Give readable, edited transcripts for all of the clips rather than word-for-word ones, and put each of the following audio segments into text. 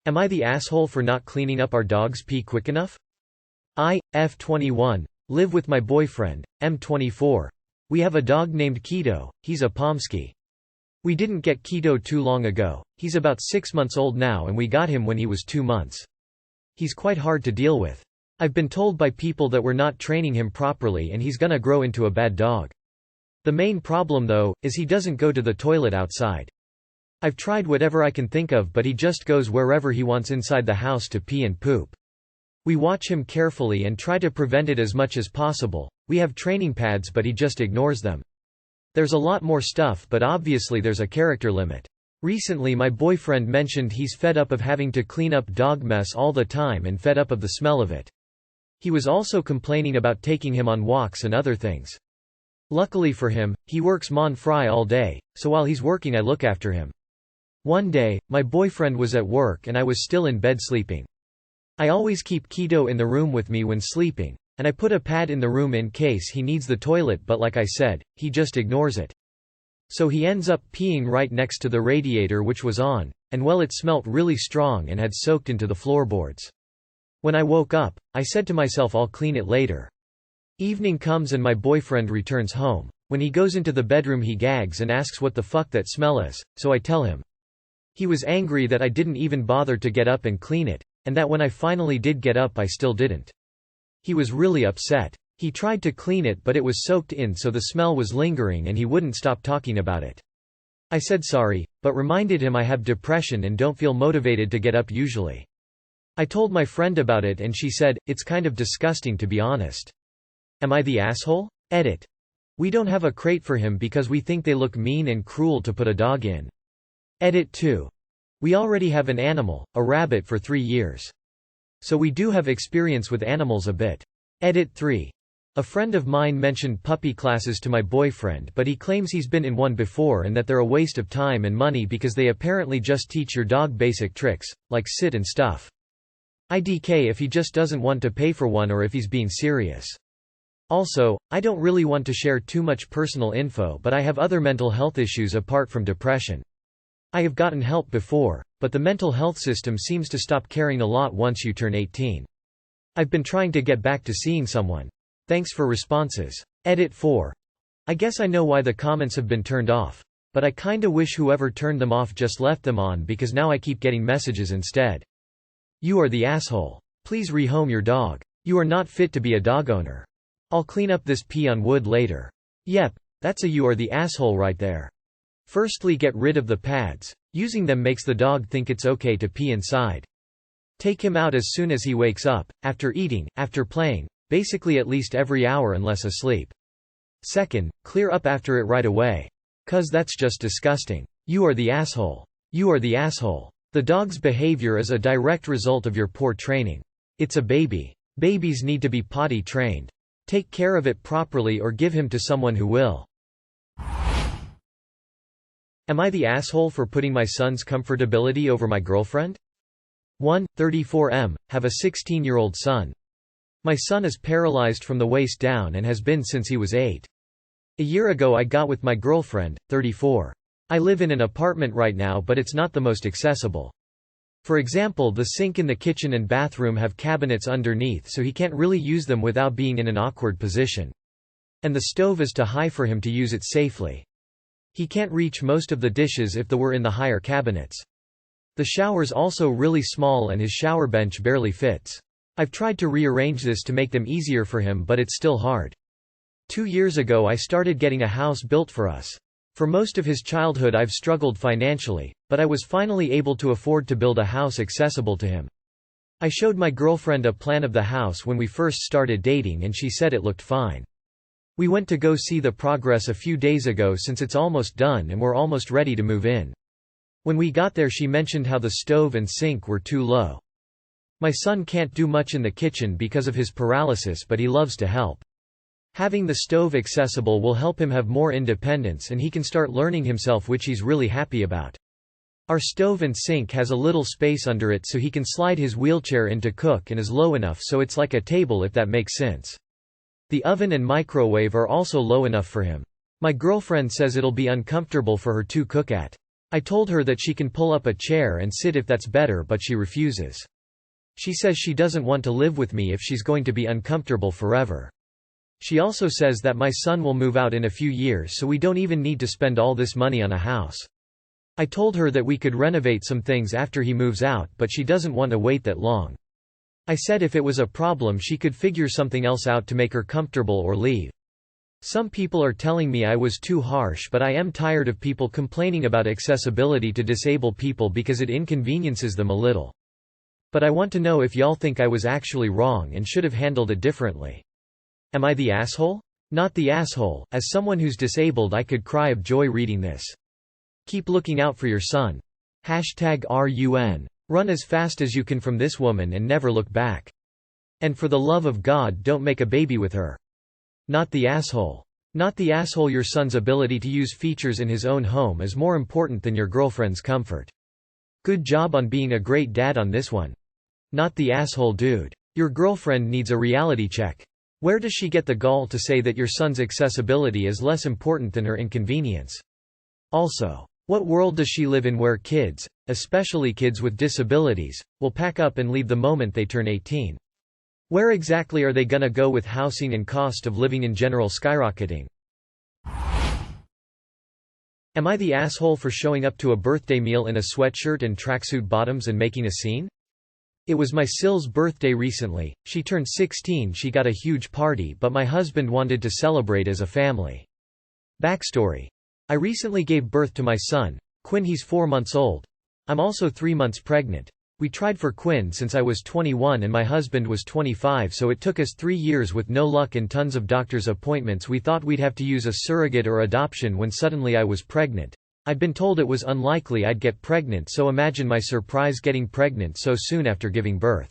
Am I the asshole for not cleaning up our dog's pee quick enough? F21. Live with my boyfriend, M24. We have a dog named Keto, he's a Pomsky. We didn't get Keto too long ago, he's about 6 months old now and we got him when he was 2 months. He's quite hard to deal with. I've been told by people that we're not training him properly and he's gonna grow into a bad dog. The main problem though, is he doesn't go to the toilet outside. I've tried whatever I can think of but he just goes wherever he wants inside the house to pee and poop. We watch him carefully and try to prevent it as much as possible. We have training pads but he just ignores them. There's a lot more stuff but obviously there's a character limit. Recently my boyfriend mentioned he's fed up of having to clean up dog mess all the time and fed up of the smell of it. He was also complaining about taking him on walks and other things. Luckily for him, he works mon fry all day, so while he's working I look after him. One day, my boyfriend was at work and I was still in bed sleeping. I always keep Keto in the room with me when sleeping, and I put a pad in the room in case he needs the toilet but like I said, he just ignores it. So he ends up peeing right next to the radiator which was on, and well it smelt really strong and had soaked into the floorboards. When I woke up, I said to myself I'll clean it later. Evening comes and my boyfriend returns home. When he goes into the bedroom he gags and asks what the fuck that smell is, so I tell him. He was angry that I didn't even bother to get up and clean it, and that when I finally did get up I still didn't. He was really upset. He tried to clean it but it was soaked in so the smell was lingering and he wouldn't stop talking about it. I said sorry, but reminded him I have depression and don't feel motivated to get up usually. I told my friend about it and she said, it's kind of disgusting to be honest. Am I the asshole? Edit. We don't have a crate for him because we think they look mean and cruel to put a dog in. Edit 2. We already have an animal, a rabbit for 3 years. So we do have experience with animals a bit. Edit 3. A friend of mine mentioned puppy classes to my boyfriend but he claims he's been in one before and that they're a waste of time and money because they apparently just teach your dog basic tricks, like sit and stuff. IDK if he just doesn't want to pay for one or if he's being serious. Also, I don't really want to share too much personal info but I have other mental health issues apart from depression. I have gotten help before, but the mental health system seems to stop caring a lot once you turn 18. I've been trying to get back to seeing someone. Thanks for responses. Edit 4. I guess I know why the comments have been turned off. But I kinda wish whoever turned them off just left them on because now I keep getting messages instead. You are the asshole. Please rehome your dog. You are not fit to be a dog owner. I'll clean up this pee on wood later. Yep, that's a you are the asshole right there. Firstly get rid of the pads. Using them makes the dog think it's okay to pee inside. Take him out as soon as he wakes up, after eating, after playing, basically at least every hour unless asleep. Second, clear up after it right away. 'Cause that's just disgusting. You are the asshole. You are the asshole. The dog's behavior is a direct result of your poor training. It's a baby. Babies need to be potty trained. Take care of it properly or give him to someone who will. Am I the asshole for putting my son's comfortability over my girlfriend? 34M, have a 16-year-old son. My son is paralyzed from the waist down and has been since he was 8. A year ago I got with my girlfriend, 34. I live in an apartment right now but it's not the most accessible. For example, the sink in the kitchen and bathroom have cabinets underneath so he can't really use them without being in an awkward position. And the stove is too high for him to use it safely. He can't reach most of the dishes if they were in the higher cabinets. The shower's also really small and his shower bench barely fits. I've tried to rearrange this to make them easier for him but it's still hard. 2 years ago I started getting a house built for us. For most of his childhood I've struggled financially, but I was finally able to afford to build a house accessible to him. I showed my girlfriend a plan of the house when we first started dating and she said it looked fine. We went to go see the progress a few days ago since it's almost done and we're almost ready to move in. When we got there she mentioned how the stove and sink were too low. My son can't do much in the kitchen because of his paralysis but he loves to help. Having the stove accessible will help him have more independence and he can start learning himself which he's really happy about. Our stove and sink has a little space under it so he can slide his wheelchair in to cook and is low enough so it's like a table if that makes sense. The oven and microwave are also low enough for him. My girlfriend says it'll be uncomfortable for her to cook at. I told her that she can pull up a chair and sit if that's better, but she refuses. She says she doesn't want to live with me if she's going to be uncomfortable forever. She also says that my son will move out in a few years, so we don't even need to spend all this money on a house. I told her that we could renovate some things after he moves out, but she doesn't want to wait that long. I said if it was a problem she could figure something else out to make her comfortable or leave. Some people are telling me I was too harsh, but I am tired of people complaining about accessibility to disabled people because it inconveniences them a little. But I want to know if y'all think I was actually wrong and should have handled it differently. Am I the asshole? Not the asshole. As someone who's disabled, I could cry of joy reading this. Keep looking out for your son. #RUN. Run as fast as you can from this woman and never look back. And for the love of God, don't make a baby with her. Not the asshole. Not the asshole. Your son's ability to use features in his own home is more important than your girlfriend's comfort. Good job on being a great dad on this one. Not the asshole dude. Your girlfriend needs a reality check. Where does she get the gall to say that your son's accessibility is less important than her inconvenience? Also, what world does she live in where kids, especially kids with disabilities, will pack up and leave the moment they turn 18? Where exactly are they gonna go with housing and cost of living in general skyrocketing? Am I the asshole for showing up to a birthday meal in a sweatshirt and tracksuit bottoms and making a scene? It was my Syl's birthday recently. She turned 16, she got a huge party, but my husband wanted to celebrate as a family. Backstory. I recently gave birth to my son, Quinn. He's 4 months old. I'm also 3 months pregnant. We tried for Quinn since I was 21 and my husband was 25, so it took us 3 years with no luck and tons of doctor's appointments. We thought we'd have to use a surrogate or adoption when suddenly I was pregnant. I'd been told it was unlikely I'd get pregnant, so imagine my surprise getting pregnant so soon after giving birth.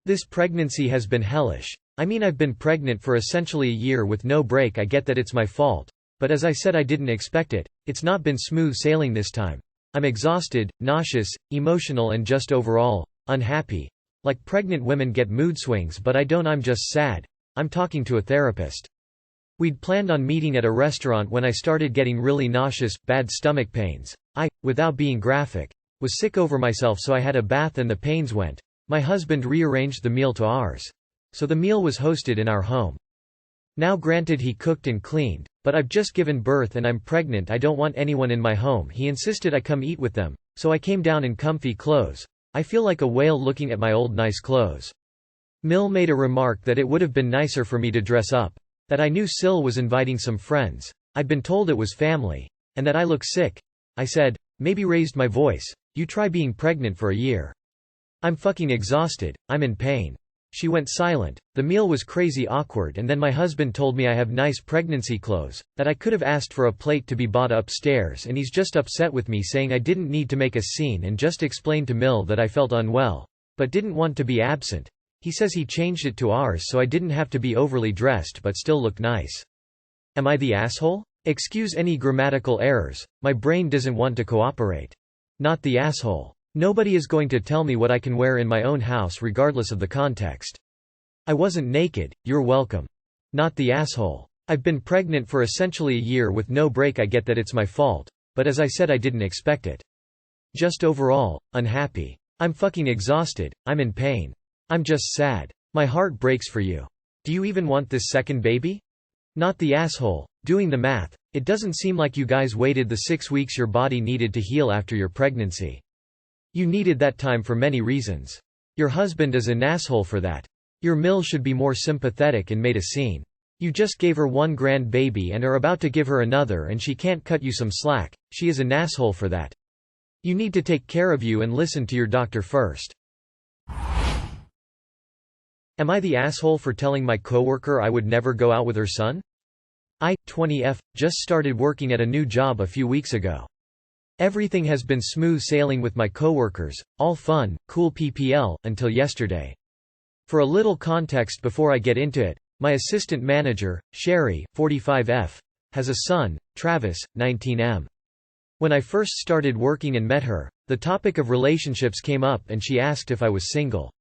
This pregnancy has been hellish. I mean, I've been pregnant for essentially a year with no break. I get that it's my fault. But as I said, I didn't expect it. It's not been smooth sailing this time. I'm exhausted, nauseous, emotional and just overall unhappy. Like pregnant women get mood swings, but I don't. I'm just sad. I'm talking to a therapist. We'd planned on meeting at a restaurant when I started getting really nauseous, bad stomach pains. I, without being graphic, was sick over myself, so I had a bath and the pains went. My husband rearranged the meal to ours. So the meal was hosted in our home. Now granted, he cooked and cleaned, but I've just given birth and I'm pregnant. I don't want anyone in my home. He insisted I come eat with them, so I came down in comfy clothes. I feel like a whale looking at my old nice clothes. Mill made a remark that it would have been nicer for me to dress up. That I knew Syl was inviting some friends. I'd been told it was family. And that I look sick. I said, maybe raised my voice. You try being pregnant for a year. I'm fucking exhausted. I'm in pain. She went silent. The meal was crazy awkward, and then my husband told me I have nice pregnancy clothes, that I could have asked for a plate to be bought upstairs, and he's just upset with me, saying I didn't need to make a scene and just explained to Mill that I felt unwell, but didn't want to be absent. He says he changed it to ours so I didn't have to be overly dressed but still looked nice. Am I the asshole? Excuse any grammatical errors, my brain doesn't want to cooperate. Not the asshole. Nobody is going to tell me what I can wear in my own house regardless of the context. I wasn't naked, you're welcome. Not the asshole. I've been pregnant for essentially a year with no break. I get that it's my fault, but as I said, I didn't expect it. Just overall, unhappy. I'm fucking exhausted, I'm in pain. I'm just sad. My heart breaks for you. Do you even want this second baby? Not the asshole. Doing the math, it doesn't seem like you guys waited the 6 weeks your body needed to heal after your pregnancy. You needed that time for many reasons. Your husband is an asshole for that. Your Mill should be more sympathetic and made a scene. You just gave her one grandbaby and are about to give her another, and she can't cut you some slack. She is an asshole for that. You need to take care of you and listen to your doctor first. Am I the asshole for telling my coworker I would never go out with her son? I, 20F, just started working at a new job a few weeks ago. Everything has been smooth sailing with my coworkers, all fun, cool PPL, until yesterday. For a little context before I get into it, my assistant manager, Sherry, 45F, has a son, Travis, 19M. When I first started working and met her, the topic of relationships came up and she asked if I was single.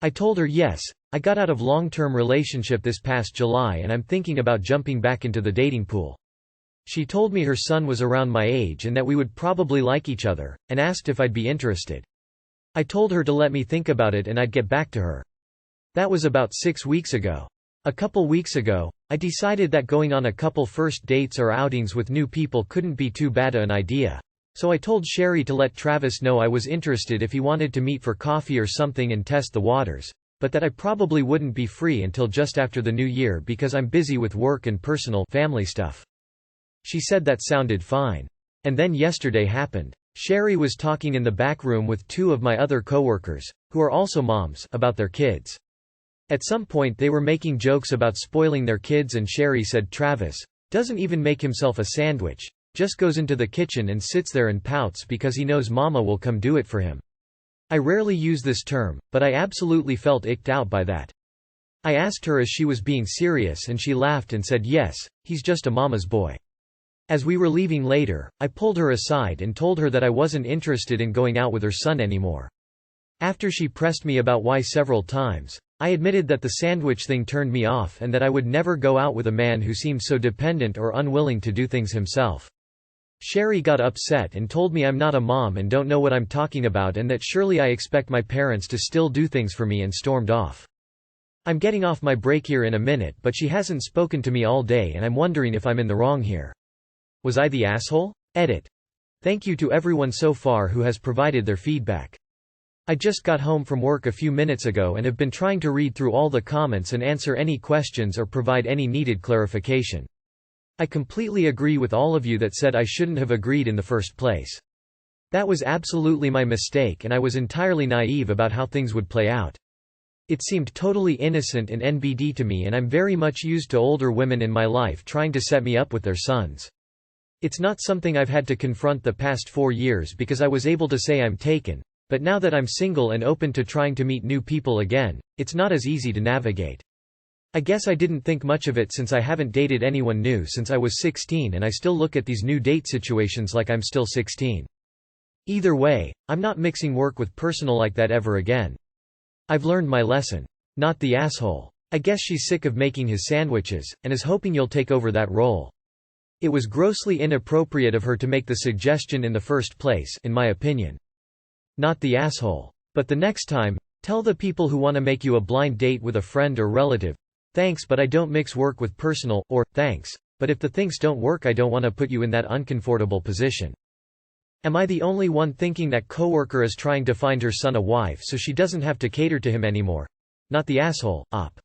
I told her yes, I got out of long-term relationship this past July and I'm thinking about jumping back into the dating pool. She told me her son was around my age and that we would probably like each other, and asked if I'd be interested. I told her to let me think about it and I'd get back to her. That was about 6 weeks ago. A couple weeks ago, I decided that going on a couple first dates or outings with new people couldn't be too bad an idea. So I told Sherry to let Travis know I was interested if he wanted to meet for coffee or something and test the waters, but that I probably wouldn't be free until just after the new year because I'm busy with work and personal family stuff. She said that sounded fine. And then yesterday happened. Sherry was talking in the back room with 2 of my other coworkers, who are also moms, about their kids. At some point they were making jokes about spoiling their kids and Sherry said Travis doesn't even make himself a sandwich, just goes into the kitchen and sits there and pouts because he knows mama will come do it for him. I rarely use this term, but I absolutely felt icked out by that. I asked her if she was being serious and she laughed and said yes, he's just a mama's boy. As we were leaving later, I pulled her aside and told her that I wasn't interested in going out with her son anymore. After she pressed me about why several times, I admitted that the sandwich thing turned me off and that I would never go out with a man who seemed so dependent or unwilling to do things himself. Sherry got upset and told me I'm not a mom and don't know what I'm talking about and that surely I expect my parents to still do things for me and stormed off. I'm getting off my break here in a minute, but she hasn't spoken to me all day and I'm wondering if I'm in the wrong here. Was I the asshole? Edit. Thank you to everyone so far who has provided their feedback. I just got home from work a few minutes ago and have been trying to read through all the comments and answer any questions or provide any needed clarification. I completely agree with all of you that said I shouldn't have agreed in the first place. That was absolutely my mistake and I was entirely naive about how things would play out. It seemed totally innocent and NBD to me and I'm very much used to older women in my life trying to set me up with their sons. It's not something I've had to confront the past 4 years because I was able to say I'm taken, but now that I'm single and open to trying to meet new people again, it's not as easy to navigate. I guess I didn't think much of it since I haven't dated anyone new since I was 16 and I still look at these new date situations like I'm still 16. Either way, I'm not mixing work with personal like that ever again. I've learned my lesson. Not the asshole. I guess she's sick of making his sandwiches, and is hoping you'll take over that role. It was grossly inappropriate of her to make the suggestion in the first place, in my opinion. Not the asshole. But the next time, tell the people who want to make you a blind date with a friend or relative, thanks but I don't mix work with personal, or, thanks, but if the things don't work I don't want to put you in that uncomfortable position. Am I the only one thinking that coworker is trying to find her son a wife so she doesn't have to cater to him anymore? Not the asshole, op.